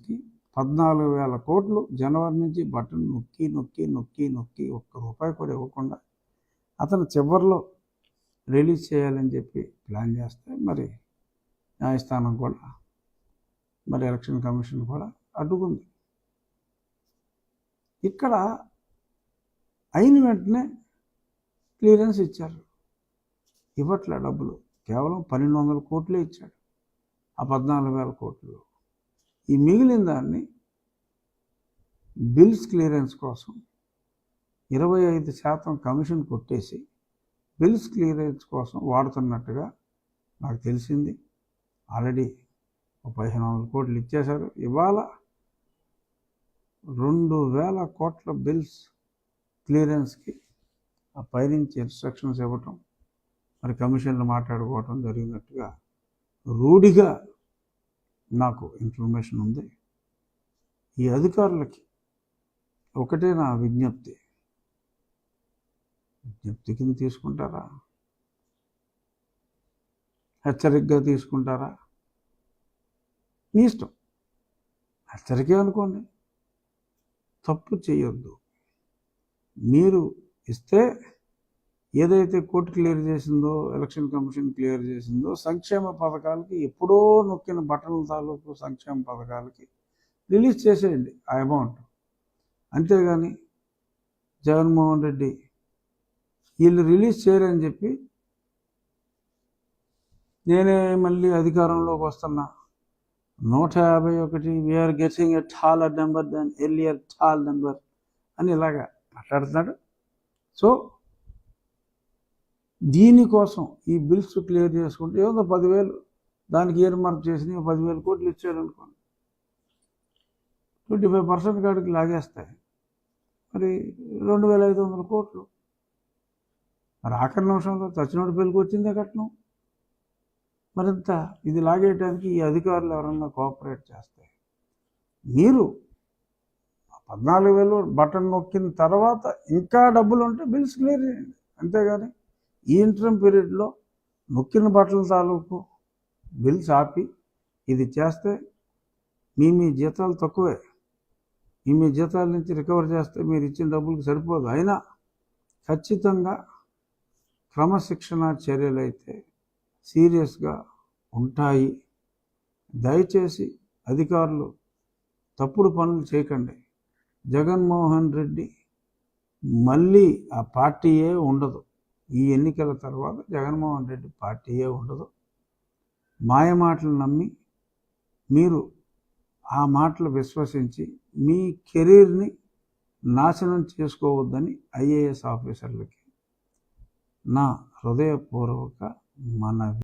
కి 14,000 కోట్లు జనవరి నుంచి బటన్ నొక్కి నొక్కి నొక్కి నొక్కి ఒక్క రూపాయి కూడా ఇవ్వకుండా అతను చివరిలో రిలీజ్ చేయాలని చెప్పి ప్లాన్ చేస్తే మరి న్యాయస్థానం కూడా మరి ఎలక్షన్ కమిషన్ కూడా అడ్డుకుంది. ఇక్కడ అయిన వెంటనే క్లియరెన్స్ ఇచ్చారు. ఇవ్వట్లే డబ్బులు, కేవలం 1,200 కోట్లే ఇచ్చాడు ఆ 14,000 కోట్లు. ఈ మిగిలిన దాన్ని బిల్స్ క్లియరెన్స్ కోసం 25% కమిషన్ కొట్టేసి బిల్స్ క్లియరెన్స్ కోసం వాడుతున్నట్టుగా నాకు తెలిసింది. ఆల్రెడీ 1,500 కోట్లు ఇచ్చేశారు. ఇవాళ 2,000 కోట్ల బిల్స్ క్లియరెన్స్కి ఆ పైనుంచి ఇన్స్ట్రక్షన్స్ ఇవ్వటం, మరి కమిషన్లు మాట్లాడుకోవటం జరిగినట్టుగా రూఢిగా నాకు ఇన్ఫర్మేషన్ ఉంది. ఈ అధికారులకి ఒకటే నా విజ్ఞప్తి కింద తీసుకుంటారా, హెచ్చరికగా తీసుకుంటారా, మీ ఇష్టం. హెచ్చరికే అనుకోండి, తప్పు చేయొద్దు. మీరు ఇస్తే ఏదైతే కోర్టు క్లియర్ చేసిందో, ఎలక్షన్ కమిషన్ క్లియర్ చేసిందో, సంక్షేమ పథకాలకి ఎప్పుడో నొక్కిన బటన్ల తాలూకు సంక్షేమ పథకాలకి రిలీజ్ చేసేయండి ఆ అమౌంట్. అంతేగాని జగన్మోహన్ రెడ్డి వీళ్ళు రిలీజ్ చేయరని చెప్పి నేనే మళ్ళీ అధికారంలోకి వస్తున్నా, 151 we're getting a taller number than earlier tall number అని ఇలాగా మాట్లాడుతున్నాడు. సో దీనికోసం ఈ బిల్స్ క్లియర్ చేసుకుంటే ఏదో 10,000 దానికి మార్క్ చేసి 10,000 కోట్లు ఇచ్చాడు అనుకోండి, 25% కాడికి లాగేస్తాయి. మరి 2,500 కోట్లు. మరి ఆఖరి నిమిషంలో చచ్చినోడి పెళ్ళికి వచ్చిందే కట్నం. మరింత ఇది లాగేయడానికి ఈ అధికారులు ఎవరన్నా కోఆపరేట్ చేస్తే, మీరు 14,000 బటన్ నొక్కిన తర్వాత ఇంకా డబ్బులు ఉంటే బిల్స్ క్లియర్ చేయండి. అంతేగాని ఈ ఇంటర్మ్ పీరియడ్లో నొక్కిన బట్టల తాలూకు బిల్స్ ఆపి ఇది చేస్తే మీ జీతాలు తక్కువే. మీ జీతాల నుంచి రికవర్ చేస్తే మీరు ఇచ్చిన డబ్బులకు సరిపోదు. అయినా ఖచ్చితంగా క్రమశిక్షణ చర్యలు అయితే సీరియస్గా ఉంటాయి. దయచేసి అధికారులు తప్పుడు పనులు చేయకండి. జగన్మోహన్ రెడ్డి మళ్ళీ ఆ పార్టీయే ఉండదు. ఈ ఎన్నికల తర్వాత జగన్మోహన్ రెడ్డి పార్టీయే ఉండదు. మాయమాటలు నమ్మి మీరు ఆ మాటలు విశ్వసించి మీ కెరీర్ని నాశనం చేసుకోవద్దని ఐఏఎస్ ఆఫీసర్లకి నా హృదయపూర్వక మనవి.